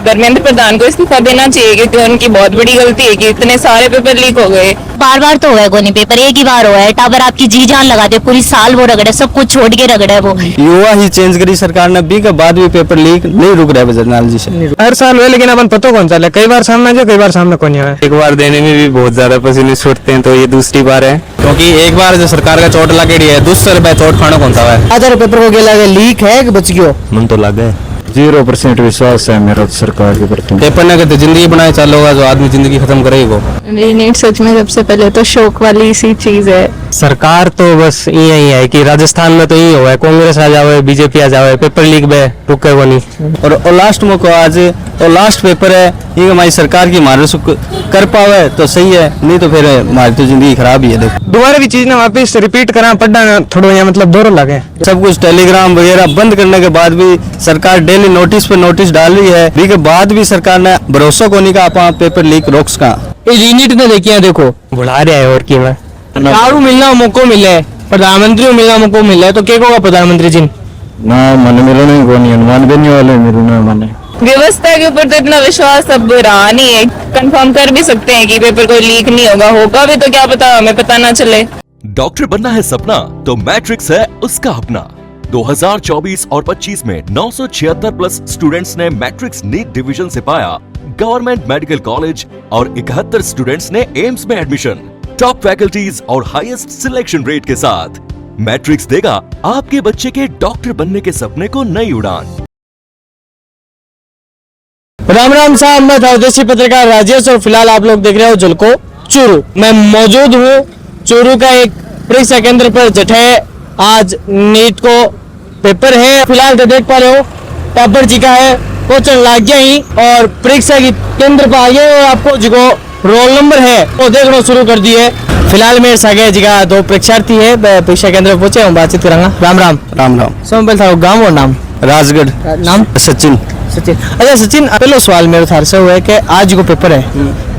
धर्मेंद्र प्रधान को इस्तीफा देना चाहिए, क्योंकि उनकी बहुत बड़ी गलती है कि इतने सारे पेपर लीक हो गए। बार बार तो हुआ है कोई नहीं पेपर, एक ही बार हुआ है। टावर आपकी जी जान लगा दे, पूरी साल वो रगड़े, सब कुछ छोड़ के रगड़े वो। युवा ही चेंज करी सरकार ने, बी के बाद भी पेपर लीक नहीं रुक रहा है जनरल जी से। हर साल हुए लेकिन अपन पता कौन चला, कई बार सामने जो कई बार सामने कौन है। एक बार देने में भी बहुत ज्यादा पसीने छूटते हैं, तो ये दूसरी बार है, क्योंकि एक बार जो सरकार का चोट लगेड़ी है, दूसरे बार चोट खाना कौन सा है। आधार पेपर को लगे लीक है कि बच गयो? मन तो लगे 0% विश्वास है मेरा सरकार के प्रति। पेपर ने कहते जिंदगी बनाए चालू होगा, जो आदमी जिंदगी खत्म करेगा वो। नीट सच में सबसे पहले तो शौक वाली सी चीज है। सरकार तो बस यही है कि राजस्थान में तो यही हुआ है, कांग्रेस आ जावे, बीजेपी आ जावे, पेपर लीक में रुके वो नहीं। और लास्ट में को आज और लास्ट पेपर है, ये हमारी सरकार की मारे कर पावे तो सही है, नहीं तो फिर हमारी तो जिंदगी खराब ही है। देखो दोबारा भी चीज ना वापस रिपीट करा पढ़ना थोड़ा यहाँ मतलब दोहरा लगे। सब कुछ टेलीग्राम वगैरह बंद करने के बाद भी सरकार डेली नोटिस पे नोटिस डाल रही है, के बाद भी सरकार ने भरोसा को नहीं का आप पेपर लीक रोक्स का। यूनिट ने देखिए देखो बुला रहा है और की मैं दारू मिलना मौको मिले, प्रधानमंत्री को मिलना मौको मिले तो क्या होगा प्रधानमंत्री जी ना मन मिलो नहीं को नहीं अनुमान देने वाले मेरे ना माने। व्यवस्था के ऊपर तो इतना विश्वास अब रहा नहीं है। कंफर्म कर भी सकते हैं कि पेपर कोई लीक नहीं होगा भी तो क्या पता, हमें पता ना चले। डॉक्टर बनना है सपना तो मैट्रिक्स है उसका अपना। 2024 और 25 में 976 प्लस स्टूडेंट्स ने मैट्रिक्स नीट डिवीजन से पाया गवर्नमेंट मेडिकल कॉलेज और 71 स्टूडेंट्स ने एम्स में एडमिशन। टॉप फैकल्टीज और हाईएस्ट सिलेक्शन रेट के साथ मैट्रिक्स देगा आपके बच्चे के डॉक्टर बनने के सपने को नई उड़ान। राम राम साहब, मैं था देशी पत्रकार राजेश और फिलहाल आप लोग देख रहे हो झलको चूरू। मैं मौजूद हूँ चूरू का एक परीक्षा केंद्र पर जठे आज नीट को पेपर है। फिलहाल तो देख पा रहे हो पेपर जी का है क्वेश्चन लाग गया ही और परीक्षा की केंद्र पर आ गए और आपको जो रोल नंबर है वो देखना शुरू कर दिए। फिलहाल मेरे सागे जी का दो परीक्षार्थी है परीक्षा केंद्र पर पहुंचे, हम बातचीत करेंगे। राम राम। राम राम। सब था गाँव और नाम? राजगढ़। नाम? सचिन। सचिन। अच्छा सचिन, पहला सवाल मेरे थार से हुआ है कि आज को पेपर है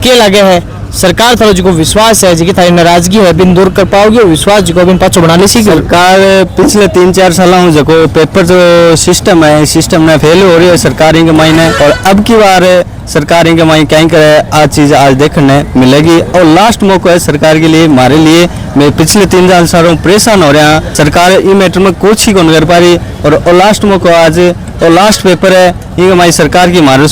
क्या लगे है सरकार थारो जो विश्वास है जी थारी नाराजगी है बिन दूर कर पाओगे, विश्वास जो बिन पाछो बना ले सी? सरकार पिछले 3-4 साल जो पेपर जो सिस्टम है, सिस्टम ने फेल हो रही है सरकार के मायने, और अब की बार सरकार के मायने कहीं करे आज चीज आज देखने मिलेगी। और लास्ट मौका है सरकार के लिए, हमारे लिए। मैं पिछले 3-4 सालों परेशान हो रहा हूँ, सरकार ई मैटर में कुछ ही नहीं कर पा रही, और लास्ट मौका आज और लास्ट पेपर है, ये हमारी सरकार की मारे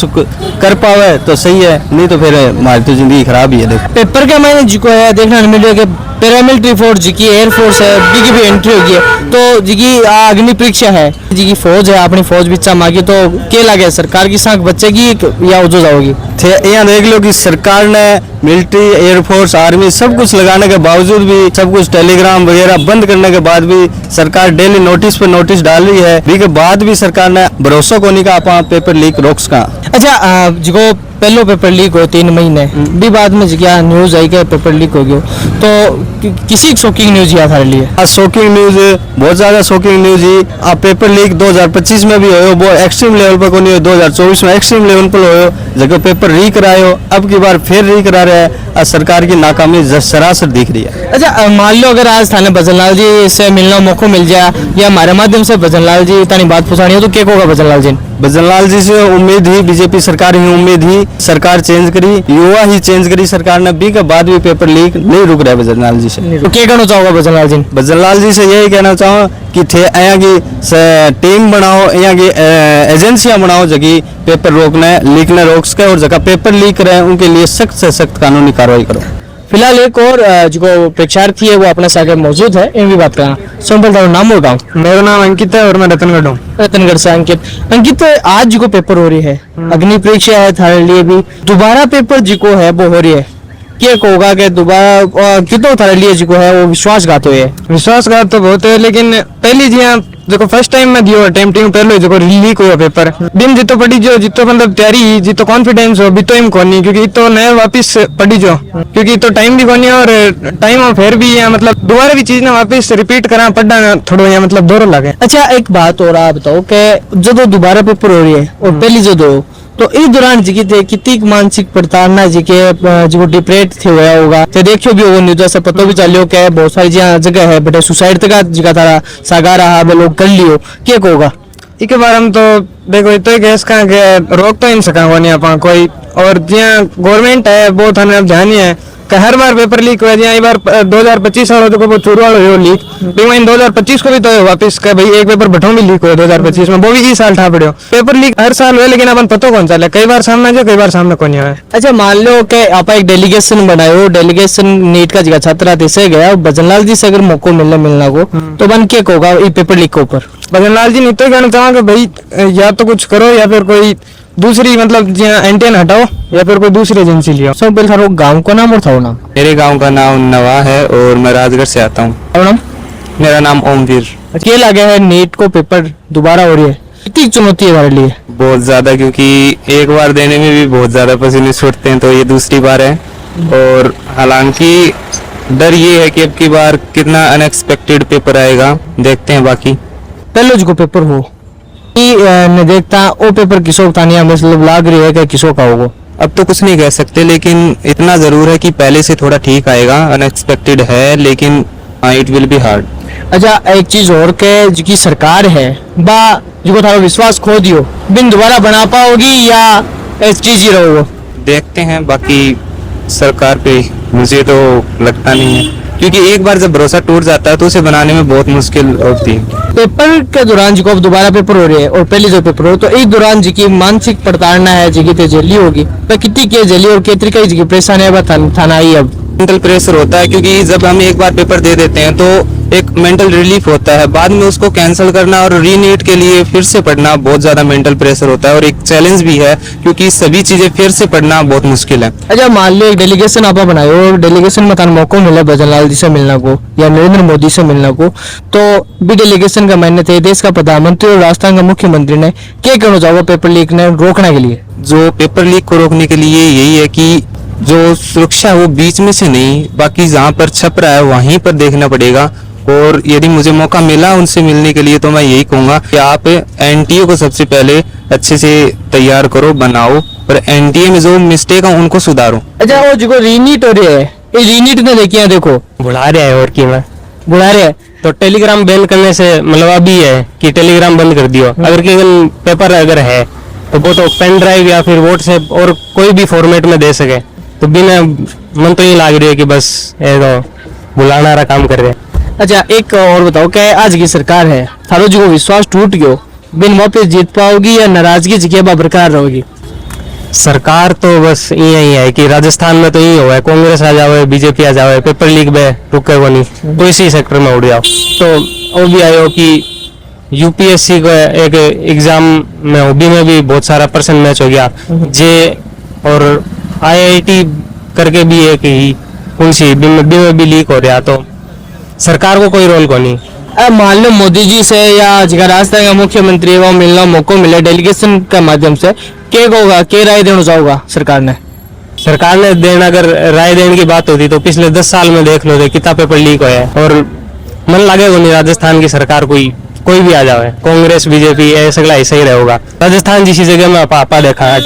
कर पावे तो सही है, नहीं तो फिर हमारी तो जिंदगी खराब ही है। देखो पेपर के मैंने जी को है देखना मिले कि पैरामिलिट्री फोर्स जी की एयरफोर्स है जी की भी एंट्री होगी है, तो जी की अग्नि परीक्षा है जी की फौज है, अपनी फौज बिचा मांगी तो क्या लगे सरकार की सांख बचेगी या उजो जाओगी? यहाँ देख लो कि सरकार ने मिलिट्री एयरफोर्स आर्मी सब कुछ लगाने के बावजूद भी, सब कुछ टेलीग्राम वगैरह बंद करने के बाद भी सरकार डेली नोटिस पे नोटिस डाल रही है, के बाद भी सरकार ने भरोसा को नहीं का आप पेपर लीक रोक्स का। अच्छा जो पहलो पेपर लीक हो 3 महीने भी बाद में क्या न्यूज आई कि पेपर लीक हो गया, तो किसी शॉकिंग न्यूज या थारे लिए? शॉकिंग न्यूज, बहुत ज्यादा शॉकिंग न्यूज ही। आप पेपर लीक 2025 में भी हो, वो एक्सट्रीम लेवल पर को नहीं हो, 2024 में एक्सट्रीम लेवल पर हो, जगह पेपर री कराए हो, अब की बार फिर री करा रहे हैं। सरकार की नाकामी सरासर दिख रही है। अच्छा मान लो अगर आज थाने भजनलाल जी से मिलना मौका मिल जाए या हमारे माध्यम से भजनलाल जी तानी बात पूछानी हो तो क्या होगा भजनलाल जी? भजनलाल जी से उम्मीद ही बीजेपी सरकार ही उम्मीद ही सरकार चेंज करी, युवा ही चेंज करी सरकार ने, बी के बाद भी पेपर लीक नहीं रुक रहा है भजनलाल जी से। तो क्या कहना चाहोगा भजनलाल जी? भजनलाल जी से यही कहना चाहूँ कि यहाँ की टीम बनाओ, यहाँ की एजेंसियां बनाओ जगह पेपर रोकने लीकने रोक सके, और जगह पेपर लीक रहे उनके लिए सख्त से सख्त कानूनी कार्रवाई करो। फिलहाल एक और जो परीक्षार्थी है वो अपने साथ मौजूद है, इन भी बात करना। सिंपल था नाम और गाँव? मेरा नाम अंकित है और मैं रतनगढ़ हूँ। रतनगढ़ से अंकित आज जो पेपर हो रही है अग्नि परीक्षा है थारे लिए भी, दोबारा पेपर जी को है वो हो रही है, क्या होगा कि दोबारा कितना थारे लिए जी को है वो विश्वासघात हुए? विश्वासघात तो बहुत है, लेकिन पहली जी हाँ देखो फर्स्ट टाइम में दियो अटेम्प्टिंग पहले जो लीक हुआ पेपर दिन जितो पढ़ी जो जितो मतलब तैयारी जितो कॉन्फिडेंस हो बितो इम कोनी, क्योंकि तो नए वापस पढ़ी जो क्योंकि तो टाइम भी कोनी और टाइम और फिर भी है मतलब दोबारा भी चीज ना वापस रिपीट करा पढ़ना थोड़ा यहाँ मतलब दोहरा लगे। अच्छा एक बात और आप बताओ कि जो दोबारा पेपर हो रही है और पहली जो दो तो इस दौरान जी थे कितनी मानसिक प्रताड़ना जी के जो डिप्रेट थे हुआ होगा, तो देखियो भी वो न्यूज से पता भी चलियो कि बहुत सारी जगह है बेटे सुसाइड तक जी का थारा सागा रहा लोग कर लियो, क्या होगा? इके बारे हम तो देखो तो गैस का रोक तो इन सका नहीं आप कोई और जिया गवर्नमेंट है वो थाने अब ध्यान ही है कि हर बार पेपर लीक हुआ जिया बार 2025 वाला तो चूरू वाला हो लीक लेकिन 2025 को भी तो वापस का भाई एक पेपर बठों भी लीक हुआ 2025 में वो भी इस साल था पड़े पेपर लीक हर साल हुए लेकिन अपन पता कौन सा कई बार सामने जो कई बार सामने कौन है। अच्छा मान लो कि आप एक डेलीगेशन बनायो डेलीगेशन नीट का जगह छात्रा से गया भजनलाल जी से अगर मौका मिलना को तो बन के होगा ये पेपर लीक के ऊपर भजनलाल जी नहीं तो कहना चाहूंगा भाई या तो कुछ करो या फिर कोई दूसरी मतलब एंटेन हटाओ या फिर कोई दूसरी एजेंसी लियो। सब पहले थारो गांव का नाम और था नाम? मेरे गांव का नाम नवा है और मैं राजगढ़ से आता हूँ। और नाम? मेरा नाम ओमवीर। क्या लगे है नीट को पेपर दोबारा हो रही है कितनी चुनौती है हमारे लिए? बहुत ज्यादा, क्योंकि एक बार देने में भी बहुत ज्यादा पसीने छूटते हैं, तो ये दूसरी बार है। और हालांकि डर ये है कि अब की बार कितना अनएक्सपेक्टेड पेपर आएगा, देखते हैं। बाकी पहले जो पेपर हो ने देखता वो पेपर किसो तानिया मतलब लाग रही है कि किसो का होगा अब तो कुछ नहीं कह सकते, लेकिन इतना जरूर है कि पहले से थोड़ा ठीक आएगा। अनएक्सपेक्टेड है लेकिन इट विल बी हार्ड। अच्छा एक चीज और के जो सरकार है बा जो थारा विश्वास खो दियो बिन दोबारा बना पाओगी या इस चीज ही रहोगे? देखते हैं। बाकी सरकार पे मुझे तो लगता नहीं है, क्योंकि एक बार जब भरोसा टूट जाता है तो उसे बनाने में बहुत मुश्किल होती है। पेपर के दौरान जी को अब दोबारा पेपर हो रही है और पहले जो पेपर हो तो इस दौरान जी की मानसिक प्रताड़ना है जी की जेली होगी तो कितनी के जेली और कितनी का जी परेशानी है थाना आई अब मेंटल प्रेशर होता है, क्योंकि जब हम एक बार पेपर दे देते हैं तो एक मेंटल रिलीफ होता है, बाद में उसको कैंसिल करना और रीनीट के लिए फिर से पढ़ना बहुत ज्यादा मेंटल प्रेशर होता है और एक चैलेंज भी है, क्योंकि सभी चीजें फिर से पढ़ना बहुत मुश्किल है। अच्छा मान लो एक डेलीगेशन आप बनाए और डेलीगेशन में थाना मौका मिला भजनलाल जी से मिलना को या नरेंद्र मोदी से मिलना को तो भी डेलीगेशन का मायने थे देश का प्रधानमंत्री और राजस्थान का मुख्यमंत्री ने क्या कहना चाहोगे पेपर लीक ने रोकने के लिए? जो पेपर लीक को रोकने के लिए यही है कि जो सुरक्षा वो बीच में से नहीं, बाकी जहाँ पर छप रहा है वहीं पर देखना पड़ेगा। और यदि मुझे मौका मिला उनसे मिलने के लिए तो मैं यही कहूंगा कि आप एनटीए को सबसे पहले अच्छे से तैयार करो, बनाओ और एनटीए में जो मिस्टेक है उनको सुधारो। अच्छा वो जो रीनीट हो रही है ये रीनीट ने देखिए देखो बुला रहा है और की मैं बुला रहे हैं तो टेलीग्राम बैन करने से मतलब अभी है कि टेलीग्राम बंद कर दियो। अगर केवल पेपर अगर है तो वो तो पेन ड्राइव या फिर व्हाट्सएप और कोई भी फॉर्मेट में दे सके, तो बिना मन तो ये लाग रही है कि बस ये तो बुलाना रहा काम कर रहे हैं। अच्छा एक और बताओ क्या आज की सरकार है थारो जो विश्वास टूट गयो बिन वापस जीत पाओगी या नाराजगी जगह बरकरार रहोगी? सरकार तो बस यही है कि राजस्थान में तो यही हुआ है, कांग्रेस आ जाओ बीजेपी आ जाओ पेपर लीक में रुके वो नहीं तो इसी सेक्टर में उड़ जाओ। तो वो भी आयो कि यूपीएससी का एक एग्जाम में ओबी में भी बहुत सारा पर्सन मैच हो गया जे और आईआईटी करके भी एक ही कौन सी बी में भी लीक हो रहा, तो सरकार को कोई रोल को नहीं। अब मान लो मोदी जी से या जगह राजस्थान का मुख्यमंत्री वो मिलना मौका मिले डेलीगेशन के माध्यम से क्या होगा क्या राय देना चाहोगा सरकार ने? सरकार ने देना अगर राय देने की बात होती तो पिछले 10 साल में देख लो कितना पेपर लीक हुआ है और मन लगेगा नहीं राजस्थान की सरकार कोई भी आ जाए कांग्रेस बीजेपी ऐसा ऐसा ही रहेगा। राजस्थान जिस जगह में पापा देखा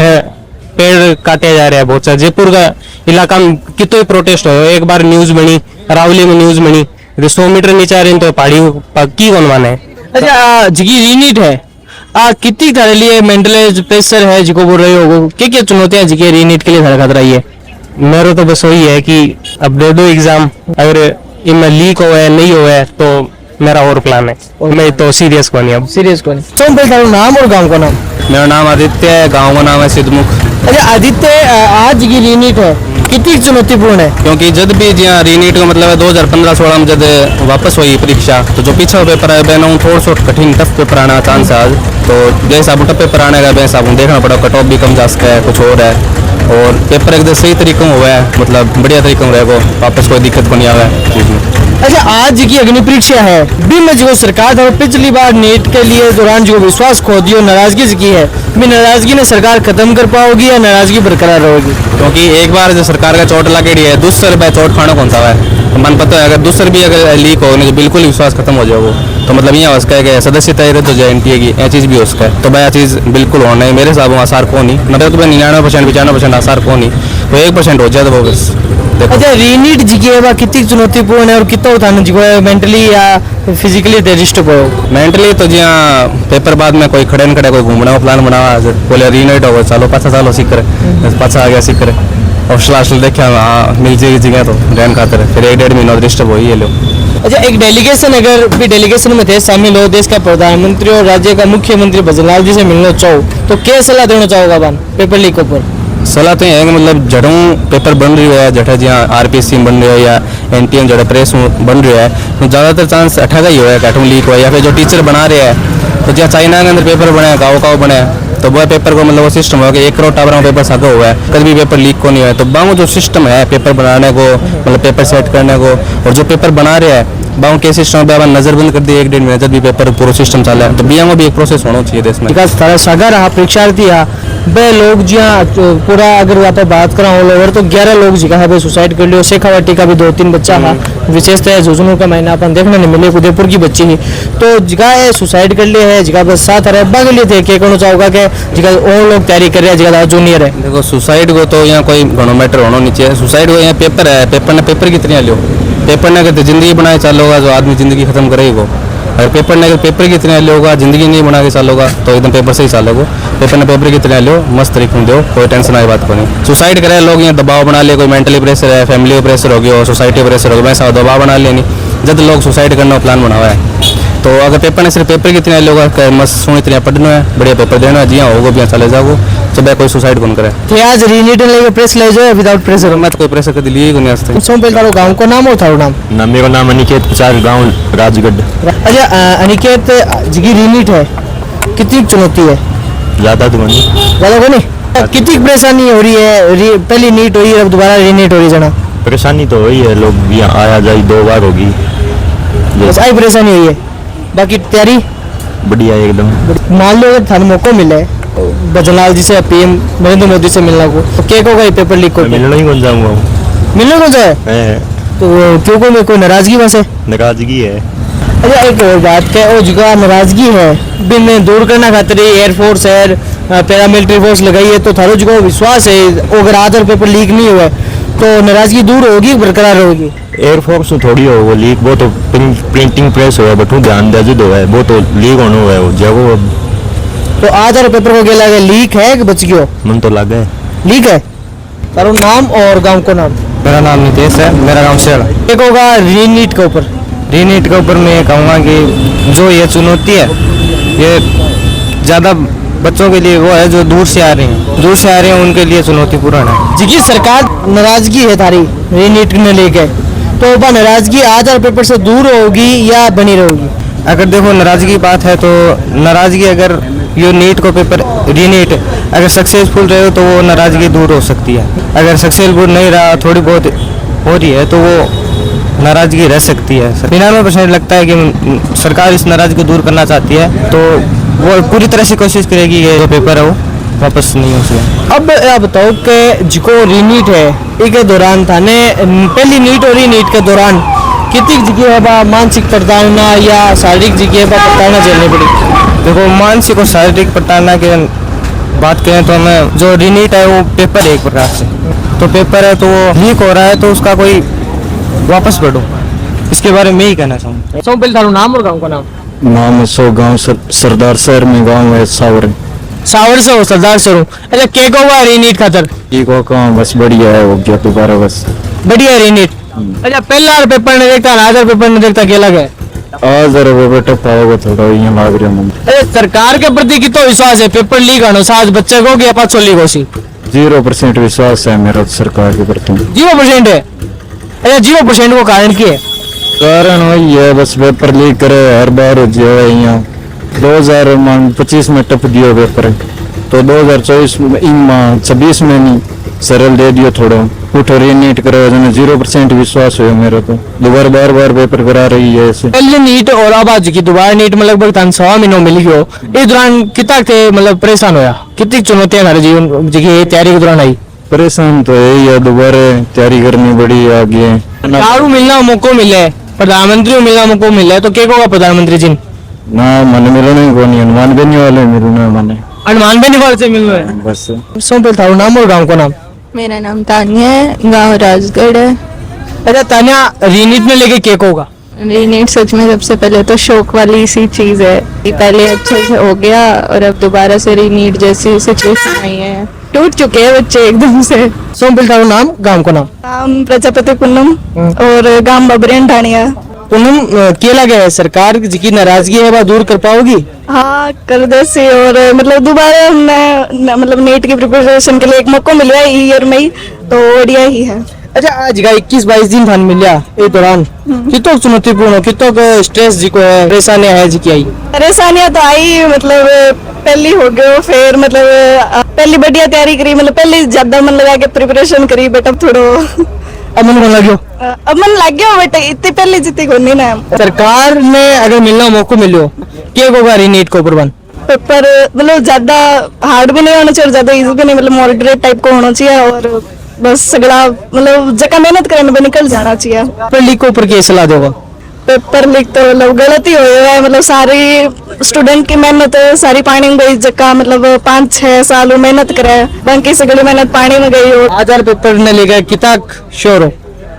पेड़ काटे जा रहे हैं बहुत सारे, जयपुर का इलाका में कितने ही प्रोटेस्ट हो, एक बार न्यूज बनी रावली में न्यूज बनी 100 मीटर नीचे आ रही तो पहाड़ी की कौन माने। अच्छा जगी रीनीट है कितनी थारे लिए मेंटल प्रेशर है जिको बोल रहे हो क्या चुनौतियां जी रीनीट के लिए थारा खतरा है? मेरा तो बस वही है कि अब दे दो एग्जाम, अगर इनमें लीक हो है नहीं हो है तो मेरा और प्लान है और मैं तो सीरियस को नहीं अब सीरियस को नहीं। तो पहले नाम और गांव का नाम? मेरा नाम आदित्य है, गाँव का नाम है सिद्धमुख। अच्छा आदित्य आज की रीनीट है कितनी चुनौतीपूर्ण है? क्योंकि जब भी जहाँ रीनीट का मतलब है 2015-16 में जब वापस हुई परीक्षा तो जो पीछे पेपर है बहनों थोड़ा सा कठिन टफ पेपर आना चांस है आज, तो जैसे आप टफ पेपर आने का वैसे आप देखना पड़ा कट ऑफ भी कम जा सकता है कुछ और है और पेपर एकदम सही तरीके में हुआ है, मतलब बढ़िया तरीके में रहेगा, वापस कोई दिक्कत को नहीं आवा है। अच्छा आज की अग्नि परीक्षा है भी में जो सरकार था पिछली बार नीट के लिए दौरान जो विश्वास खो दियो नाराजगी की है भी नाराजगी ने सरकार खत्म कर पाओगी या नाराजगी बरकरार रहेगी? क्योंकि एक बार जो सरकार का चोट लगेगी है दूसरे बार चोट खाना कौन सा है मन पता है, अगर दूसरे भी अगर लीक हो नहीं तो बिल्कुल विश्वास खत्म हो जाए वो, तो मतलब यहाँ उसका है सदस्यता रद्द हो जाए एनटीए की यह चीज़ भी उसका है, तो भाई चीज़ बिल्कुल होना है मेरे हिसाब से आसार को नहीं, मतलब तो 99% 95% आसार को नहीं, वो 1% हो जाए तो वो बस देखो। अच्छा रीनीट जी की है कितनी चुनौतीपूर्ण है और कितना उठाना जी को मेंटली या फिजिकली डिस्टर्ब हो मेंटली तो जिया पेपर बाद में कोई खड़े न खड़े कोई घूमने का प्लान बनावा बोले रीनेट हो चलो पाछा सालो सीख करे पाछा आ गया सीख करे और लास्ट देखा हाँ मिल जाएगी जगह तो रैन खातर फिर 1-1.5 महीना डिस्टर्ब हो ही लो। अच्छा एक डेलीगेशन अगर भी डेलीगेशन में थे शामिल हो देश का प्रधानमंत्री और राज्य का मुख्यमंत्री भजनलाल जी से मिलना चाहो तो क्या सलाह देना चाहोगा बान पेपर लीक ऊपर? सलाह तो ये है कि मतलब जड़ों पेपर बन रही है जटा जहाँ आरपीएससी बन रही है या एनटीएम जड़ा प्रेस बन रही है तो ज़्यादातर चांस अठा का ही हुआ है कैटों लीक हुआ या फिर जो टीचर बना रहे हैं तो जहाँ चाइना के अंदर पेपर बने गाँव बने तो वह पेपर को मतलब वो सिस्टम हुआ कि 1 करोड़ टावर में पेपर सागा हुआ है कभी भी पेपर लीक को नहीं हुआ है तो बांगो जो सिस्टम है पेपर बनाने को मतलब पेपर सेट करने को और जो पेपर बना रहे हैं बांगो के सिस्टम पे नजरबंद कर दिए 1-1.5 महीने जब भी पेपर पूरा सिस्टम चला है तो बिया में भी एक प्रोसेस होना चाहिए देश में विकास थारा सागा रहा परीक्षार्थी है बे लोग जिया पूरा अगर वहाँ पे बात करा ऑल ओवर तो 11 लोग जिका है सुसाइड कर लियो शेखावाटी का भी 2-3 बच्चा है विशेषता है झुंझुनू का महीना अपन देखने नहीं मिले उदयपुर की बच्ची ही तो जिका है सुसाइड कर लिए है जिका बस 7 अरबा के लिए थे क्या कहना चाहोगा कि जिका और लोग तैयारी कर रहे हैं जिका जूनियर है? देखो सुसाइड को तो यहाँ कोई घणो मैटर होना नहीं चाहिए सुसाइड को यहाँ पेपर है पेपर ने पेपर कितने लियो पेपर ने अगर जिंदगी बनाए चालोगा जो आदमी जिंदगी खत्म करेगा अगर पेपर ने अगर पेपर की इतने लोगा जिंदगी नहीं बना के चालोगा तो एकदम पेपर से ही चालोगे पेपर ने पेपर की इतने लो मस्त तरीके में दो कोई टेंशन आई बात को नहीं सुसाइड करे लोग यहाँ दबाव बना ले कोई मेंटली प्रेशर है फैमिली प्रेशर हो गया सोसाइटी प्रेशर हो गया वैसा दबाव बना लेनी जब लोग सुसाइड करने का प्लान बनावा है तो अगर पेपर ने सिर्फ पेपर की इतने लोग मस्त सुन इतने पढ़ना है बढ़िया पेपर देना है जी हाँ होगा भी चले जाओ सुबह कोई सुसाइड कौन करे थे आज रीनीट लेके प्रेस ले जाओ विदाउट प्रेशर मैं तो कोई प्रेशर कभी लिए नहीं आज तक सो पहले तारो गांव को नाम और थारो नाम मेरा नाम अनिकेत प्रसाद गाँव राजगढ़। अच्छा अनिकेत जी रीनीट है कितनी चुनौती है? ज़्यादा तो नहीं ज्यादा को नहीं कितनी परेशानी हो रही है पहली नीट हुई अब दोबारा रीनीट हो रही जना परेशानी तो वही है लोग यहाँ आया जाए 2 बार होगी बस आई परेशानी हुई है बाकी तैयारी बढ़िया एकदम। मान लो अगर थाने मौका मिले भजनलाल जी से पीएम नरेंद्र मोदी से मिलना को तो क्या होगा पेपर लीक को मिलना ही कौन जाऊँगा मिलने को जाए तो क्यों कोई नाराजगी वहाँ से नाराजगी है। अच्छा एक और बात क्या वो जगह नाराजगी है बिन दूर करना खातिर एयरफोर्स है पैरामिलिट्री फोर्स लगाई है तो थारो जगह विश्वास है अगर आधर पेपर लीक नहीं हुआ तो नाराजगी दूर होगी बरकरार होगी? एयरफोर्स में थोड़ी हो वो लीक वो तो प्रिंटिंग प्रेस हुआ है बटू ध्यान दे जो है वो तो लीक होना हुआ है वो जब तो आधर पेपर को क्या लगे लीक है कि बच गयो? मन तो लगा है लीक है। तारो नाम और गांव को नाम? मेरा नाम नितेश है मेरा गाँव शेड़ा एक होगा रीनीट के ऊपर रीनीट के ऊपर मैं कहूँगा कि जो ये चुनौती है ये ज़्यादा बच्चों के लिए वो है जो दूर से आ रहे हैं उनके लिए चुनौतीपूर्ण है जी सरकार नाराजगी है थारी रीनीट ने लेके तो वह नाराजगी आधार पेपर से दूर होगी या बनी रहेगी? अगर देखो नाराजगी की बात है तो नाराजगी अगर ये नीट को पेपर रीनीट अगर सक्सेसफुल रहे तो वो नाराजगी दूर हो सकती है अगर सक्सेसफुल नहीं रहा थोड़ी बहुत हो रही है तो वो नाराजगी रह सकती है 99% लगता है कि सरकार इस नाराजगी को दूर करना चाहती है तो वो पूरी तरह से कोशिश करेगी ये जो पेपर है वो वापस नहीं हो सके। अब आप बताओ कि जिको रीनीट है इसके दौरान थाने पहली नीट और रीनीट के दौरान कितनी जगह मानसिक प्रताड़ना या शारीरिक जगह प्रताड़ना झेलनी पड़ी? देखो मानसिक और शारीरिक प्रताड़ना के बात करें तो हमें जो रीनीट है वो पेपर है एक प्रकार से तो पेपर है तो वो लीक हो रहा है तो उसका कोई वापस पढ़ो इसके बारे में ही कहना चाहूँगा। सो पहले थारो नाम और गांव का नाम है सो गाँव सरदार शहर में गाँव है सावर से हो सरदार से हूँ। अच्छा क्या होगा रीनीट खातर? ठीक हो कहाँ बस बढ़िया है हो गया दोबारा बस बढ़िया रीनीट। अच्छा पहला पेपर ने देखता आधार पेपर ने देखता क्या लगे? आज पेपर टफ होगा थोड़ा यहाँ लाग रहा है। अरे सरकार के प्रति कितना विश्वास है पेपर लीक आनो साथ बच्चे को कि 500 लीक हो सी? 0% विश्वास है मेरा सरकार के प्रति। 0% है। अच्छा 0% को कारण क्या है? कारण वही है बस पेपर लीक करे हर बार जो है यहाँ 2025 में टप दियो पेपर तो 2026 में नहीं सरल दे दियो थोड़ा उठो रीनीट करो 0% विश्वास हो मेरा तो दोबारा बार पेपर करा रही है ऐसे। पहले नीट और अब आज की दोबारा नीट में लगभग 6 महीनों मिल गयो इस दौरान कितना थे मतलब परेशान होया कितनी चुनौतियां हमारे जीवन जी तैयारी के दौरान आई? परेशान तो यही है दोबारा तैयारी करनी पड़ी आगे दारू मिलना मौका मिले प्रधानमंत्री को मिलना मौका मिले तो क्या होगा प्रधानमंत्री जी? ना मन मिलो नहीं को नहीं अनुमान भी नहीं वाले मेरे ना माने अनुमान भी नहीं से मिल रहे बस। सो पहले थारो नाम और गांव को नाम? मेरा नाम तानिया है, गांव राजगढ़ है। अच्छा तान्या, रीनीट में लेके क्या होगा? रीनीट सच में सबसे पहले तो शौक वाली सी चीज है। पहले अच्छे से हो गया और अब दोबारा से रीनीट जैसी सिचुएशन आई है। टूट चुके हैं बच्चे एकदम से। सोमपिल का नाम, गांव का नाम? नाम प्रजापति पुनम और गांव बबरेन ढाणिया। पूनम, क्या लगे है सरकार की नाराजगी है वह दूर कर पाओगी? हाँ कर दे सी, और मतलब दोबारा मैं मतलब नीट की प्रिपरेशन के लिए एक मौका मिला है ईयर में ही, तो बढ़िया ही है। अच्छा आज का 21-22 दिन थान मिला ये दौरान कितो चुनौतीपूर्ण कितो स्ट्रेस जी को है, परेशानियां है जी की आई? परेशानियां तो आई, मतलब पहली हो गयो, फिर मतलब पहली बढ़िया तैयारी करी, मतलब पहले ज्यादा मन लगा के प्रिपरेशन करी, बट अब थोड़ो अब मन लग्यो, अब मन लग गया, बट इतनी पहले जितनी को नहीं ना। सरकार ने अगर मिलना मौका मिलो क्या होगा रीनीट को प्रबंध? पेपर मतलब ज्यादा हार्ड भी नहीं होना चाहिए और ज्यादा इजी भी नहीं, मतलब मॉडरेट टाइप को होना चाहिए, और बस सगड़ा मतलब जगह मेहनत करने में निकल जाना चाहिए। पेपर लीक के ऊपर क्या सलाह दोगा? पेपर लीक तो मतलब गलत ही हुआ है, मतलब सारी स्टूडेंट की मेहनत सारी पानी में गई, जगह मतलब 5-6 साल मेहनत करे, बाकी सगड़ी मेहनत पानी में गई। और आधार पेपर ने लेकर कितना श्योर हो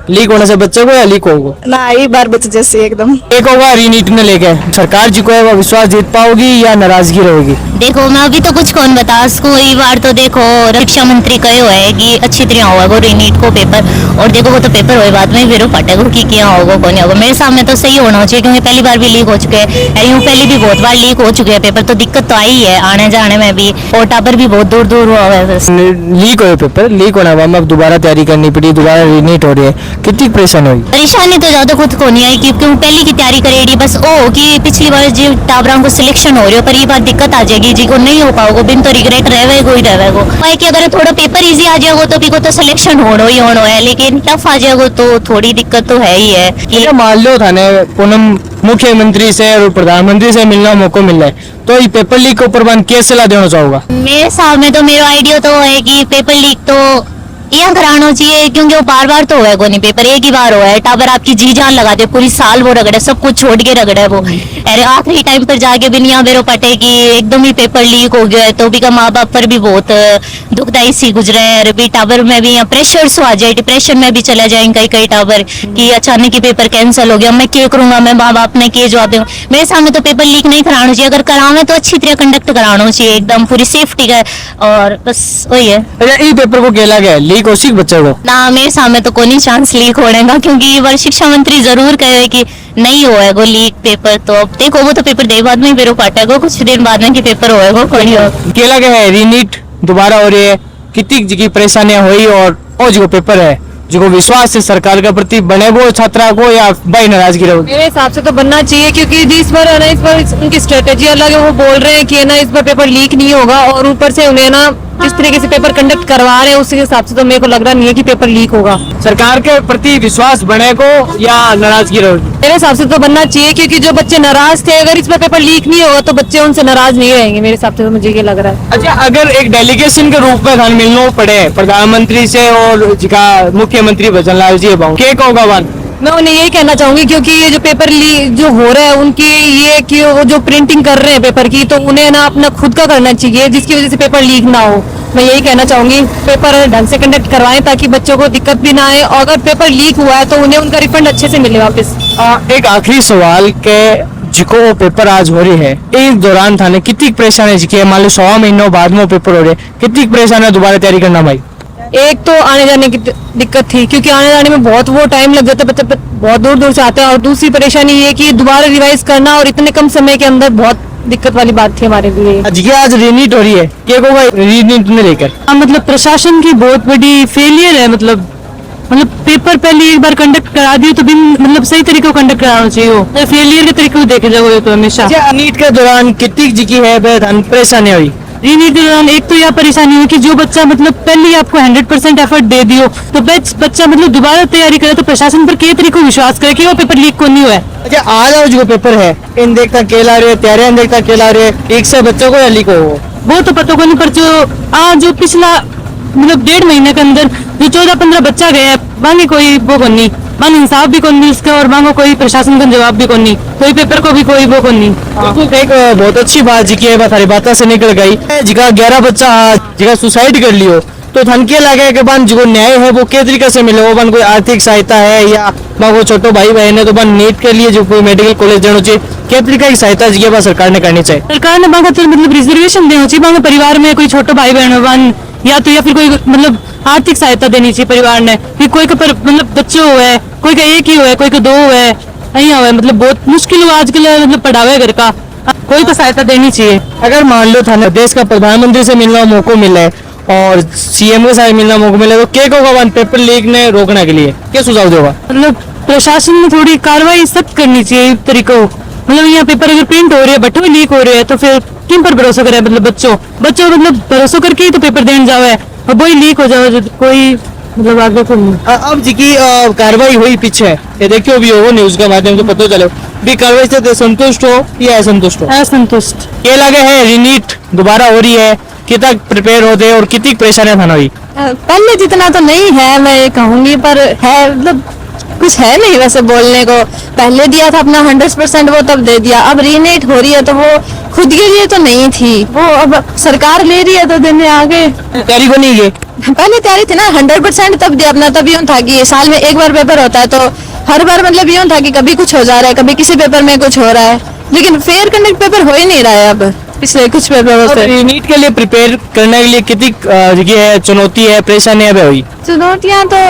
लीक होने से बच्चे को या लीक होगा? ना आई बार बच जैसे एकदम एक होगा रीनीट ने लेके सरकार जी को है वो विश्वास जीत पाओगी या नाराजगी रहेगी? देखो मैं अभी तो कुछ कौन बता उसको, ये बार तो देखो शिक्षा मंत्री कहो है कि अच्छी तरह होगा वो रीनीट को पेपर, और देखो वो तो पेपर हुए बाद में फिर फटेगा कि क्या होगा कौन होगा। मेरे सामने तो सही होना चाहिए क्योंकि पहली बार भी लीक हो चुके हैं, यूं पहले भी बहुत बार लीक हो चुके हैं पेपर, तो दिक्कत तो आई है आने जाने में भी, और टापर भी बहुत दूर दूर हुआ है। बस लीक हो पेपर, लीक होना हुआ अब दोबारा तैयारी करनी पड़ी, दोबारा रीनीट हो रही है, कितनी परेशानी हुई? परेशानी तो ज्यादा खुद को नहीं आई क्योंकि पहले की तैयारी करेगी, बस ओ कि पिछली बार जो टाबरों को सिलेक्शन हो रही हो, पर ये बात दिक्कत आ जाएगी जी को नहीं हो पाओगे, बिन तो रिग्रेट रहेगा ही रहेगा। भाई कि अगर थोड़ा पेपर इजी आ जाएगा तो भी को तो सिलेक्शन होना ही होना है, लेकिन टफ आ जाएगा तो थोड़ी दिक्कत तो है ही है। ये मान लो थाने पूनम मुख्यमंत्री से और प्रधानमंत्री से मिलना मौका मिल रहा है, तो ये पेपर लीक के ऊपर क्या सलाह देना चाहोगा? मेरे सामने तो मेरा आइडिया तो है कि पेपर लीक तो यहाँ कराना चाहिए क्योंकि वो बार बार तो हुआ नहीं, पेपर एक ही बार हुआ है, टावर आपकी जी जान लगा दे, पूरी साल वो रगड़े, सब कुछ छोड़ के रगड़े वो, अरे आखिरी टाइम पर जाके भी नहीं बेरो पटे कि एकदम ही पेपर लीक हो गया है, तो भी का माँ बाप पर भी बहुत दुखदाई सी गुजरे है। और भी टावर में भी यहाँ प्रेशर से आ जाए, डिप्रेशन में भी चले जाएंगे कई कई टावर कि अचानक ही पेपर कैंसिल हो गया, मैं क्या करूंगा, मैं माँ बाप ने क्या जवाब दूंगा। मेरे सामने तो पेपर लीक नहीं कराना चाहिए, अगर करावे तो अच्छी तरह कंडक्ट कराना चाहिए एकदम पूरी सेफ्टी का, और बस वही है। अच्छा ये पेपर को केला गया लीक हो सीख बच्चे को ना मेरे सामने तो कोई चांस लीक होने का, क्योंकि ये बार शिक्षा मंत्री जरूर कहे कि नहीं होएगा लीक पेपर, तो अब देखो वो तो पेपर दे बाद में बेरो पाटेगा कुछ दिन बाद में कि पेपर होएगा कोई नहीं होगा। केला गया है रीनीट दोबारा हो रही है, कितनी जी परेशानियां हुई और जो पेपर है जो विश्वास है सरकार के प्रति बने वो छात्रा को या भाई नाराजगी रहोगी? मेरे हिसाब से तो बनना चाहिए, क्योंकि इस बार है ना, इस बार उनकी स्ट्रेटेजी अलग है, वो बोल रहे हैं कि ना इस बार पेपर लीक नहीं होगा, और ऊपर से उन्हें ना जिस तरीके से पेपर कंडक्ट करवा रहे हैं उसके हिसाब से तो मेरे को लग रहा नहीं है कि पेपर लीक होगा। सरकार के प्रति विश्वास बने को या नाराजगी रहोगी? मेरे हिसाब से तो बनना चाहिए, क्योंकि जो बच्चे नाराज थे, अगर इस बार पेपर लीक नहीं होगा तो बच्चे उनसे नाराज नहीं रहेंगे, मेरे हिसाब से तो मुझे ये लग रहा है। अच्छा अगर एक डेलीगेशन के रूप में धन मिलना पड़े प्रधानमंत्री से और जिका मुख्यमंत्री भजन लाल जी क्या कहोगा बात? मैं उन्हें यही कहना चाहूंगी, क्योंकि ये जो पेपर लीक जो हो रहा है उनकी ये कि वो जो प्रिंटिंग कर रहे हैं पेपर की, तो उन्हें ना अपना खुद का करना चाहिए जिसकी वजह से पेपर लीक ना हो। मैं यही कहना चाहूंगी पेपर ढंग से कंडक्ट करवाएं ताकि बच्चों को दिक्कत भी ना आए, और अगर पेपर लीक हुआ है तो उन्हें उनका रिफंड अच्छे से मिले वापस। एक आखिरी सवाल के जिको पेपर आज हो रही है इस दौरान थाने कितनी परेशानी जिकी है, मान लो 100 महीनों बाद में पेपर हो रहे कितनी परेशानी दोबारा तैयारी करना भाई? एक तो आने जाने की दिक्कत थी, क्योंकि आने जाने में बहुत वो टाइम लग जाता है, बच्चे बहुत दूर दूर से आते हैं, और दूसरी परेशानी ये कि दोबारा रिवाइज करना और इतने कम समय के अंदर बहुत दिक्कत वाली बात थी हमारे लिए। आज रीनीट हो रही है क्या होगा रीनीट में लेकर? मतलब प्रशासन की बहुत बड़ी फेलियर है, मतलब पेपर पहले एक बार कंडक्ट करा दिए तो भी मतलब सही तरीके को कंडक्ट कराना चाहिए, फेलियर के तरीके को देखे जाओगे तो हमेशा। नीट के दौरान कितनी जी की है परेशानी हुई? रीनीट के दौरान एक तो यह परेशानी हुई कि जो बच्चा मतलब पहले ही आपको 100% एफर्ट दे दियो, तो बच्चा मतलब दोबारा तैयारी करे तो प्रशासन पर किस तरीके को विश्वास करे कि वो पेपर लीक को नहीं हुआ है। अच्छा आज जो पेपर है इन देखता केला रहे तैयारियां देखता केला रहे एक से बच्चों को या लीक हो वो तो पता को नहीं, पर जो पिछला मतलब 1.5 महीने के अंदर जो 14-15 बच्चा गया मांगे कोई वो को नहीं, मांग इंसाफ भी कौन नहीं इसका, और मांगो कोई प्रशासन का जवाब भी कौन नहीं, कोई पेपर को भी कोई वो कौन नहीं। एक बहुत अच्छी बात जी की है सारी बातें से निकल गई जिका 11 बच्चा जिका सुसाइड कर लियो तो थान के लगे कि बन जो न्याय है वो के तरीके से मिले, वो बन कोई आर्थिक सहायता है या वो छोटो भाई बहन है तो बन नीट के लिए जो कोई मेडिकल कॉलेज देना चाहिए, के तरीके की सहायता जी सरकार ने करनी चाहिए। सरकार ने बागा तो मतलब रिजर्वेशन देना चाहिए, बागा परिवार में कोई छोटो भाई बहन बन या तो या फिर कोई मतलब आर्थिक सहायता देनी चाहिए परिवार ने कि कोई का मतलब बच्चों हुआ कोई का एक ही हुआ कोई का दो हुआ यहाँ हुआ, मतलब बहुत मुश्किल हुआ आजकल मतलब पढ़ावे घर का, कोई तो सहायता देनी चाहिए। अगर मान लो थाने देश का प्रधानमंत्री से मिलना मौका मिले और सीएम के साथ मिलना मौका मिले तो क्या होगा वन पेपर लीक ने रोकने के लिए क्या सुझाव दोगा? मतलब प्रशासन में थोड़ी कार्रवाई सख्त करनी चाहिए तरीकों, मतलब यहाँ पेपर अगर प्रिंट हो रहे हैं बटवे लीक हो रहे हैं तो फिर किन पर भरोसा करे, मतलब बच्चों मतलब भरोसा करके ही तो पेपर देने जाओ है और वही लीक हो जाओ कोई मतलब आगे को नहीं। अब जी की कार्रवाई हुई पीछे ये देखियो भी हो न्यूज के माध्यम से पता चलो भी कार्रवाई से संतुष्ट हो या असंतुष्ट हो? असंतुष्ट। ये लगे है रीनीट दोबारा हो रही है, कितना प्रिपेयर होते और कितनी परेशानी थाना हुई? पहले जितना तो नहीं है मैं ये कहूंगी, पर है मतलब कुछ है नहीं वैसे बोलने को। पहले दिया था अपना 100% वो तब दे दिया, अब रीनेट हो रही है तो वो खुद के लिए तो नहीं थी, वो अब सरकार ले रही है तो देने आगे। तैयारी को नहीं गए पहले तैयारी थी ना 100% तब दिया अपना, तब यूं था कि साल में एक बार पेपर होता है तो हर बार मतलब यूं था कि कभी कुछ हो जा रहा है कभी किसी पेपर में कुछ हो रहा है, लेकिन फेयर कंडक्ट पेपर हो ही नहीं रहा है अब पिछले कुछ पेपरों से। रीनीट के लिए प्रिपेयर करने के लिए कितनी है चुनौती है परेशानी है हुई? चुनौतियां तो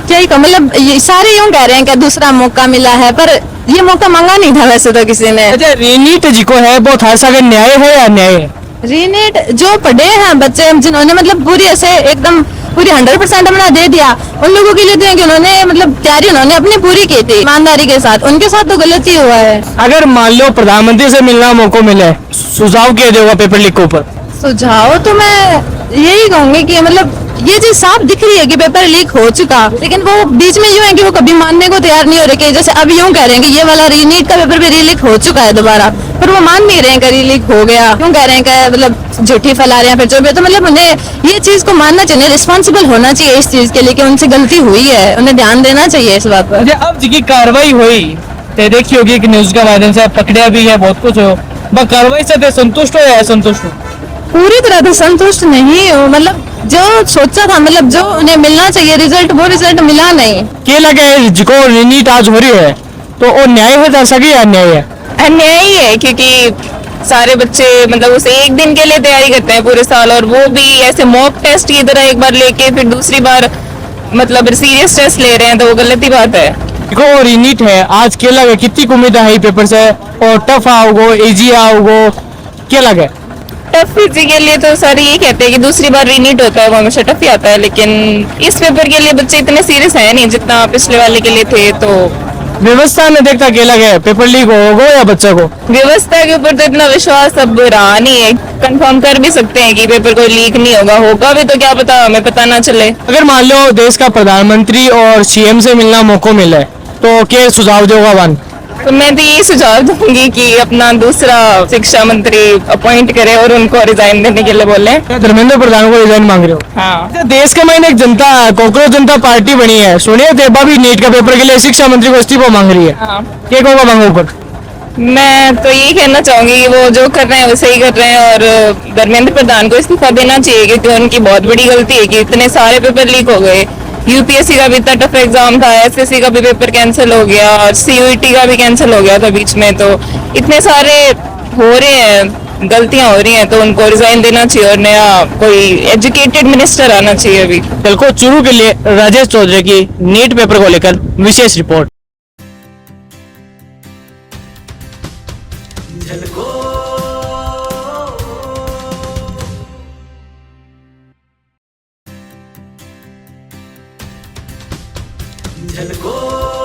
क्या ही मतलब ये सारे यूं कह रहे हैं कि दूसरा मौका मिला है, पर ये मौका मांगा नहीं था वैसे तो किसी ने। अच्छा रीनीट जी को है वो था सके न्याय है या अन्याय है? रीनेट जो पढ़े हैं बच्चे जिन्होंने मतलब पूरी ऐसे एकदम पूरी 100% अपना दे दिया उन लोगों के लिए तो है कि उन्होंने मतलब तैयारी उन्होंने अपनी पूरी की थी ईमानदारी के साथ, उनके साथ तो गलत ही हुआ है। अगर मान लो प्रधानमंत्री से मिलना मौका मिले सुझाव क्या देगा पेपर लीक के ऊपर? सुझाव तो मैं यही कहूंगी कि मतलब ये चीज साफ दिख रही है कि पेपर लीक हो चुका, लेकिन वो बीच में यूं है कि वो कभी मानने को तैयार नहीं हो रहे कि जैसे अब यूं कह रहे हैं कि ये वाला रीनीट का पेपर भी रीलीक हो चुका है दोबारा, पर वो मान नहीं रहे हैं कि रीलीक हो गया, क्यों कह रहे हैं कि मतलब झूठी फैला रहे हैं फिर जो भी, तो मतलब उन्हें ये चीज को मानना चाहिए, रिस्पॉन्सिबल होना चाहिए इस चीज के लिए कि उनसे गलती हुई है, उन्हें ध्यान देना चाहिए इस बात पर। अब जी कार्रवाई हुई तो देखी होगी कि न्यूज के माध्यम से पकड़िया भी है बहुत कुछ हो, बस कार्रवाई से संतुष्ट हो या असंतुष्ट हो? पूरी तरह से संतुष्ट नहीं हो, मतलब जो सोचा था मतलब जो उन्हें मिलना चाहिए रिजल्ट वो रिजल्ट मिला नहीं। क्या लगे जिको रीनीट आज हो रही है तो वो न्याय हो जा सके या अन्याय है? अन्याय ही है, क्योंकि सारे बच्चे मतलब उसे एक दिन के लिए तैयारी करते हैं पूरे साल, और वो भी ऐसे मॉक टेस्ट की तरह एक बार लेके फिर दूसरी बार मतलब सीरियस टेस्ट ले रहे हैं, तो वो गलत ही बात है। देखो रीनीट है आज क्या लगे कितनी उम्मीद है पेपर से और टफ आओगो इजी आओगो क्या लगे? टफ इजी के लिए तो सारे ये कहते हैं कि दूसरी बार रीनीट होता है वो हमेशा टफ ही आता है, लेकिन इस पेपर के लिए बच्चे इतने सीरियस है नहीं जितना पिछले वाले के लिए थे। तो व्यवस्था में देखता क्या लगे पेपर लीक होगा या बच्चे को? व्यवस्था के ऊपर तो इतना विश्वास अब रहा नहीं है, कंफर्म कर भी सकते हैं कि पेपर कोई लीक नहीं होगा, होगा भी तो क्या पता हमें पता ना चले। अगर मान लो देश का प्रधानमंत्री और सीएम से मिलना मौका मिले तो क्या सुझाव दोगा वन? तो मैं तो यही सुझाव दूंगी कि अपना दूसरा शिक्षा मंत्री अपॉइंट करे और उनको रिजाइन देने के लिए बोले। धर्मेंद्र प्रधान को रिजाइन मांग रहे हो? हाँ। देश के में एक जनता कॉकरोच जनता पार्टी बनी है, सुनिए देबा भी नीट का पेपर के लिए शिक्षा मंत्री को इस्तीफा मांग रही है, हाँ। क्या होगा मांगो ऊपर? मैं तो यही कहना चाहूंगी कि वो जो कर रहे हैं वो सही कर रहे हैं और धर्मेंद्र प्रधान को इस्तीफा देना चाहिए, क्योंकि उनकी बहुत बड़ी गलती है कि इतने सारे पेपर लीक हो गए। यूपीएससी का भी इतना टफ एग्जाम था, एसएससी का भी पेपर कैंसिल हो गया और सीयूईटी का भी कैंसिल हो गया था बीच में, तो इतने सारे हो रहे हैं गलतियां हो रही हैं, तो उनको रिजाइन देना चाहिए और नया कोई एजुकेटेड मिनिस्टर आना चाहिए। अभी बिल्कुल चुरू के लिए राजेश चौधरी की नीट पेपर को लेकर विशेष रिपोर्ट। झलको